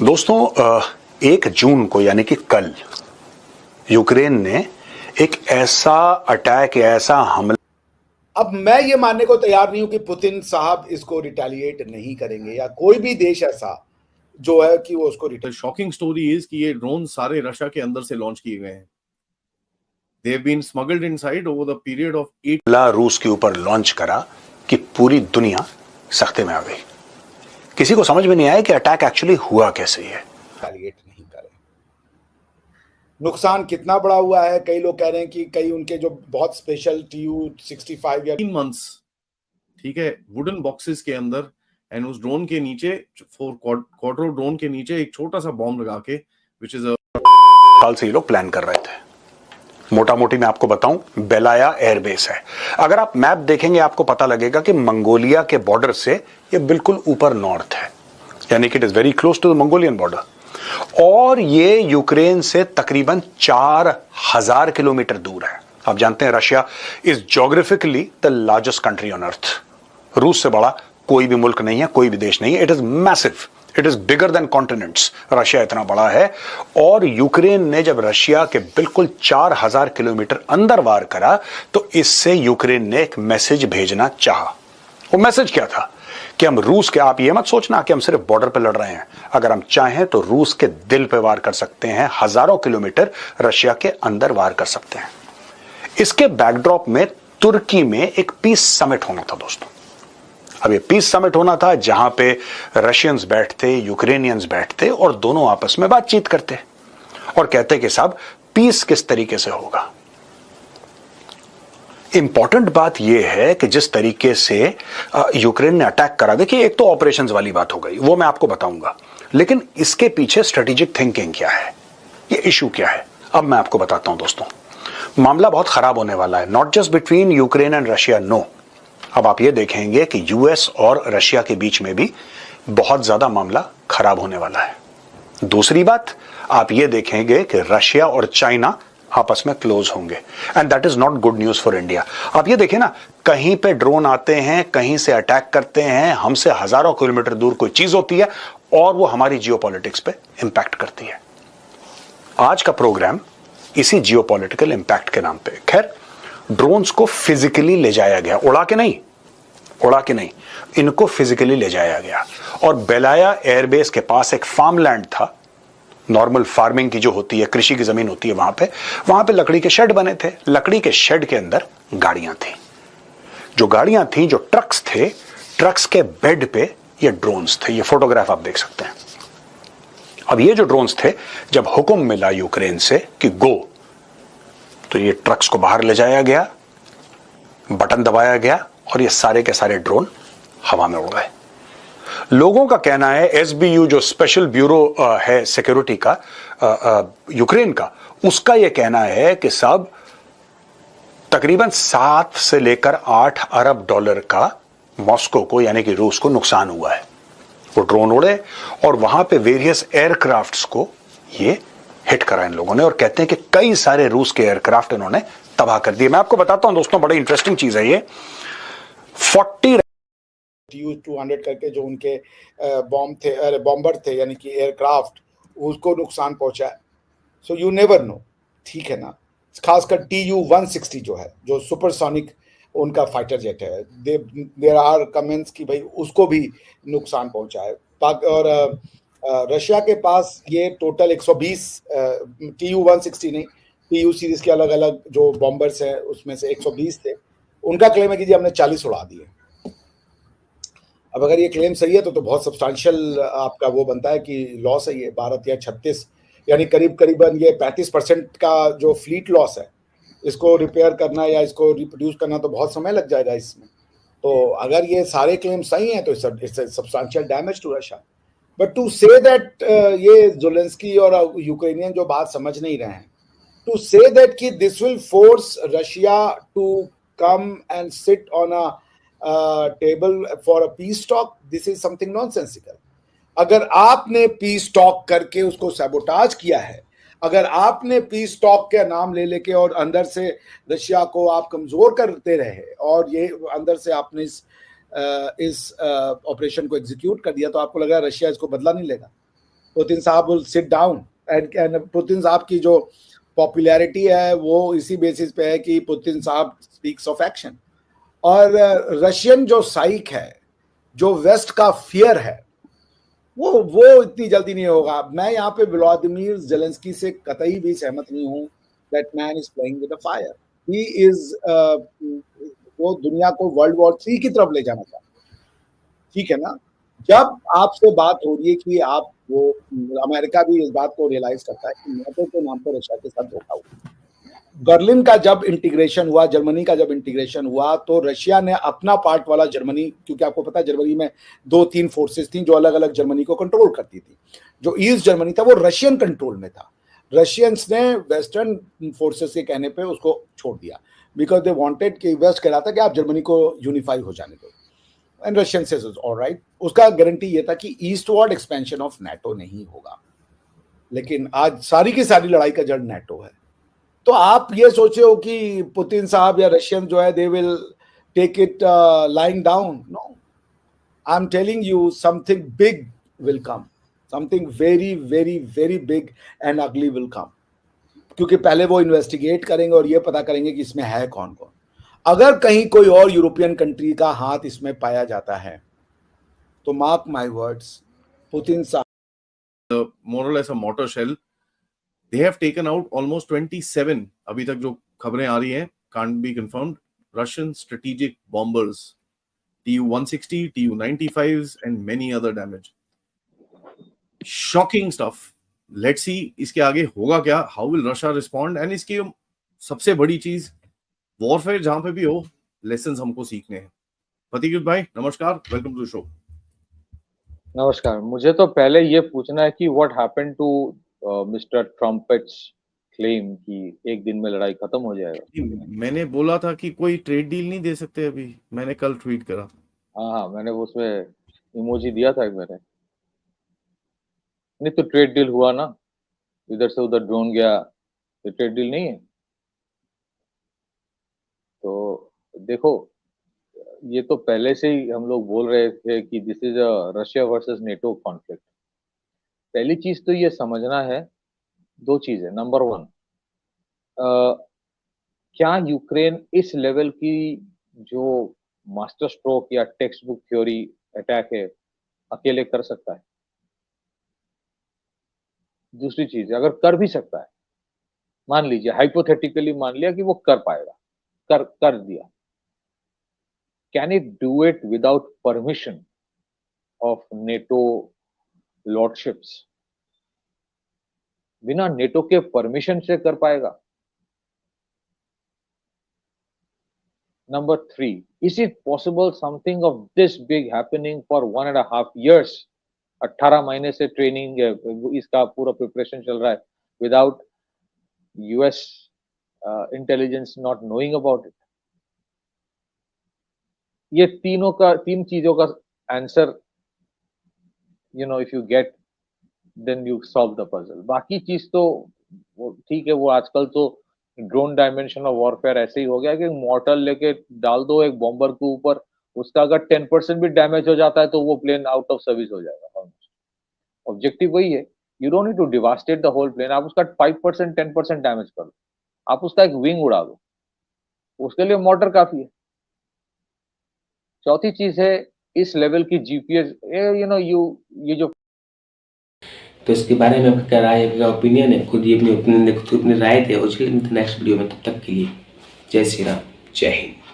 दोस्तों 1 जून को यानी कि कल यूक्रेन ने एक ऐसा अटैक या ऐसा हमला, अब मैं ये मानने को तैयार नहीं हूं कि पुतिन साहब इसको रिटेलिएट नहीं करेंगे या कोई भी देश ऐसा जो है कि वो उसको शॉकिंग स्टोरी इज कि ये ड्रोन सारे रशिया के अंदर से लॉन्च किए गए हैं। They have been smuggled inside over the period of 8 रूस के ऊपर लॉन्च करा कि पूरी दुनिया सख्ते में आ गई। किसी को समझ में नहीं आया कि अटैक एक्चुअली हुआ कैसे है। रिटेलिएट नहीं करें। नुकसान कितना बड़ा हुआ है, कई लोग कह रहे हैं कि कई उनके जो बहुत स्पेशल Tu-65 या 3 मंथ्स, ठीक है, वुडन बॉक्सेस के अंदर एंड उस ड्रोन के नीचे क्वाड्रो ड्रोन के नीचे एक छोटा सा बॉम्ब लगा के विच इज साल से ये लोग प्लान कर रहे थे। मोटा मोटी मैं आपको बताऊं, बेलाया एयरबेस है। अगर आप मैप देखेंगे आपको पता लगेगा कि मंगोलिया के बॉर्डर से ये बिल्कुल ऊपर नॉर्थ है, यानी कि it is very close to the Mongolian border. और ये यूक्रेन से तकरीबन 4000 किलोमीटर दूर है। आप जानते हैं Russia is geographically the largest country on earth. रूस से बड़ा कोई भी मुल्क नहीं है, कोई भी देश नहीं है। It is massive, it is bigger than continents. Russia इतना बड़ा है और यूक्रेन ने जब रशिया के बिल्कुल 4000 किलोमीटर अंदर वार करा तो इससे यूक्रेन ने एक मैसेज भेजना चाहा। वो मैसेज क्या था कि हम रूस के, आप ये मत सोचना कि हम सिर्फ बॉर्डर पर लड़ रहे हैं, अगर हम चाहें तो रूस के दिल पे वार कर सकते हैं, हजारों किलोमीटर रशिया के अंदर वार कर सकते हैं। इसके बैकड्रॉप में तुर्की में एक पीस समिट होना था दोस्तों। अब ये पीस समिट होना था जहां पे रशियंस बैठते, यूक्रेनियंस बैठते और दोनों आपस में बातचीत करते और कहते कि साहब पीस किस तरीके से होगा। इंपॉर्टेंट बात यह है कि जिस तरीके से यूक्रेन ने अटैक करा, देखिए एक तो ऑपरेशंस वाली बात हो गई, वो मैं आपको बताऊंगा, लेकिन इसके पीछे स्ट्रेटेजिक थिंकिंग क्या है, ये इशू क्या है, अब मैं आपको बताता हूं दोस्तों। मामला बहुत खराब होने वाला है, not just between Ukraine and Russia, no. अब आप ये देखेंगे कि यूएस और रशिया के बीच में भी बहुत ज्यादा मामला खराब होने वाला है। दूसरी बात, आप ये देखेंगे कि रशिया और चाइना आपस में क्लोज होंगे and that is not good news for India. आप ये देखें ना, कहीं पे ड्रोन आते हैं, कहीं से अटैक करते हैं, हमसे हजारों किलोमीटर दूर कोई चीज होती है और वो हमारी जियोपॉलिटिक्स पे इंपैक्ट करती है। आज का प्रोग्राम इसी जियोपॉलिटिकल इंपैक्ट के नाम पे, खैर ड्रोन्स को फिजिकली ले जाया गया, उड़ा के नहीं, इनको फिजिकली ले जाया गया। और बेलाया एयरबेस के पास एक फार्मलैंड था, नॉर्मल फार्मिंग की जो होती है, कृषि की जमीन होती है, वहां पे लकड़ी के शेड बने थे। लकड़ी के शेड के अंदर गाड़ियां थी। जो गाड़ियां थी, जो ट्रक्स थे, ट्रक्स के बेड पे ये ड्रोन्स थे। ये फोटोग्राफ आप देख सकते हैं। अब ये जो ड्रोन्स थे, जब हुक्म मिला यूक्रेन से कि गो, तो ये ट्रक्स को बाहर ले जाया गया, बटन दबाया गया और ये सारे के सारे ड्रोन हवा में उड़ गए। लोगों का कहना है, एसबीयू जो स्पेशल ब्यूरो है सिक्योरिटी का यूक्रेन का, उसका यह कहना है कि साहब तकरीबन 7 से लेकर 8 अरब डॉलर का मॉस्को को यानी कि रूस को नुकसान हुआ है। वो ड्रोन उड़े और वहां पे वेरियस एयरक्राफ्ट्स को ये हिट करा इन लोगों ने, और कहते हैं कि कई सारे रूस के एयरक्राफ्ट इन्होंने तबाह कर दिए। मैं आपको बताता हूं दोस्तों, बड़ी इंटरेस्टिंग चीज है ये। 40 Tu-200 करके जो उनके बॉम्ब थे, अरे बॉम्बर थे, यानी कि एयरक्राफ्ट, उसको नुकसान पहुंचा है। सो यू नेवर नो, ठीक है ना। खासकर Tu-160 जो है, जो सुपरसोनिक उनका फाइटर जेट है, देयर आर कमेंट्स कि भाई उसको भी नुकसान पहुंचा है। और रशिया के पास ये टोटल 120 Tu-160 नहीं, Tu सीरीज के अलग अलग जो बॉम्बर्स हैं उसमें से 120 थे। उनका क्लेम है कि जी हमने 40 उड़ा दिए। अब अगर ये क्लेम सही है तो बहुत सब्सटेंशियल आपका वो बनता है कि लॉस है ये 12 या 36, यानी करीबन ये 35% का जो फ्लीट लॉस है, इसको रिपेयर करना या इसको रिप्रोड्यूस करना तो बहुत समय लग जाएगा इसमें। तो अगर ये सारे क्लेम सही हैं तो it's substantial damage to Russia. But to say that, ये ज़ेलेंस्की और यूक्रेनियन जो बात समझ नहीं रहे हैं, टू से दैट कि this will force Russia to come and sit on a table for a peace talk, this is something nonsensical. अगर आपने पीस टॉक करके उसको सैबोटाज किया है, अगर आपने पीस टॉक का नाम ले लेके और अंदर से रशिया को आप कमजोर करते रहे और ये अंदर से आपने इस ऑपरेशन को एग्जीक्यूट कर दिया, तो आपको लगा रशिया इसको बदला नहीं लेगा। पुतिन साहब will sit down and Putin साहब की जो पॉपुलैरिटी है वो इसी बेसिस पे है कि पुतिन साहब स्पीक्स ऑफ एक्शन। और रशियन जो साइक है, जो वेस्ट का फियर है, वो इतनी जल्दी नहीं होगा। मैं यहाँ पे व्लादिमीर ज़ेलेंस्की से कतई भी सहमत नहीं हूँ। That man is playing with the fire. He is वो दुनिया को वर्ल्ड वॉर 3 की तरफ ले जाना चाहता है, ठीक है ना। जब आपसे बात हो रही है कि आप वो अमेरिका भी इस बात को रियलाइज करता है कि नेटो के नाम पर रशिया के साथ धोखा हुआ। बर्लिन का जब इंटीग्रेशन हुआ, जर्मनी का जब इंटीग्रेशन हुआ, तो रशिया ने अपना पार्ट वाला जर्मनी, क्योंकि आपको पता है जर्मनी में 2-3 फोर्सेस थी जो अलग अलग जर्मनी को कंट्रोल करती थी। जो ईस्ट जर्मनी था वो रशियन कंट्रोल में था। रशियंस ने वेस्टर्न फोर्सेस के कहने पे उसको छोड़ दिया, बिकॉज दे वांटेड कि वेस्ट कह रहा था कि आप जर्मनी को यूनिफाई हो जाने दो, एंड रशियन सेज ऑलराइट। उसका गारंटी ये था कि ईस्टवर्ड एक्सपेंशन ऑफ नेटो नहीं होगा। लेकिन आज सारी की सारी लड़ाई का जड़ नेटो है। तो आप ये सोचे हो कि पुतिन साहब या रशियन जो है they will take it lying down? No, I am telling you something big will come, something very very very big and ugly will come. क्योंकि पहले वो इन्वेस्टिगेट करेंगे और ये पता करेंगे कि इसमें है कौन कौन। अगर कहीं कोई और यूरोपियन कंट्री का हाथ इसमें पाया जाता है तो मार्क माय वर्ड्स, पुतिन साहब more or less a mortar shell. They have taken out almost 27, अभी तक जो खबरें आ रही हैं, can't be confirmed, Russian strategic bombers, Tu-160, Tu-95s and many other damage. Shocking stuff. Let's see इसके आगे होगा क्या, how will Russia respond, and इसकी सबसे बड़ी चीज, वॉरफेयर जहां पे भी हो, लेसन्स हमको सीखने हैं। फतीकृत भाई नमस्कार, वेलकम टू द शो। नमस्कार। मुझे तो पहले ये पूछना है कि what happened to Mister Trump's claim कि एक दिन में लड़ाई खत्म हो जाएगा। मैंने बोला था कि कोई ट्रेड डील नहीं दे सकते अभी, मैंने कल ट्वीट करा। हाँ, मैंने उसमें इमोजी दिया था मैंने। नहीं तो ट्रेड डील हुआ ना, इधर से उधर ड्रोन गया, तो ट्रेड डील नहीं है। तो देखो, ये तो पहले से ही हम लोग बोल रहे थे कि this is a Russia versus NATO conflict. पहली चीज तो ये समझना है, दो चीजें। नंबर 1, क्या यूक्रेन इस लेवल की जो मास्टर स्ट्रोक या टेक्स्ट बुक थ्योरी अटैक है अकेले कर सकता है? दूसरी चीज, अगर कर भी सकता है, मान लीजिए हाइपोथेटिकली मान लिया कि वो कर पाएगा, कर दिया, can it do it without permission of NATO lordships? बिना नेटो के परमिशन से कर पाएगा? Number 3, is it possible something of this big happening for 1.5 years? 18 महीने से ट्रेनिंग, इसका पूरा प्रिपरेशन चल रहा है without US intelligence not knowing about it? ये तीन चीजों का answer, if you get then you solve the puzzle. बाकी चीज तो ठीक है, वो आजकल तो ड्रोन डायमेंशन ऑफ वॉरफेयर ऐसे ही हो गया कि मॉर्टर लेके डाल दो एक बॉम्बर के ऊपर, उसका अगर 10% भी डैमेज हो जाता है तो वो प्लेन आउट ऑफ सर्विस हो जाएगा। ऑब्जेक्टिव वही है, you don't need to devastate the whole plane. आप उसका 5% 10% डैमेज कर दो, आप उसका एक विंग उड़ा दो, उसके लिए मॉर्टर काफी है। चौथी चीज है इस लेवल की जीपीएस, ये जो, तो इसके बारे में आपका क्या राय है, आपका ओपिनियन है? खुद ही अपनी ओपिनियन, खुद अपनी राय दे। नेक्स्ट वीडियो में, तब तक के लिए जय श्री राम, जय हिंद।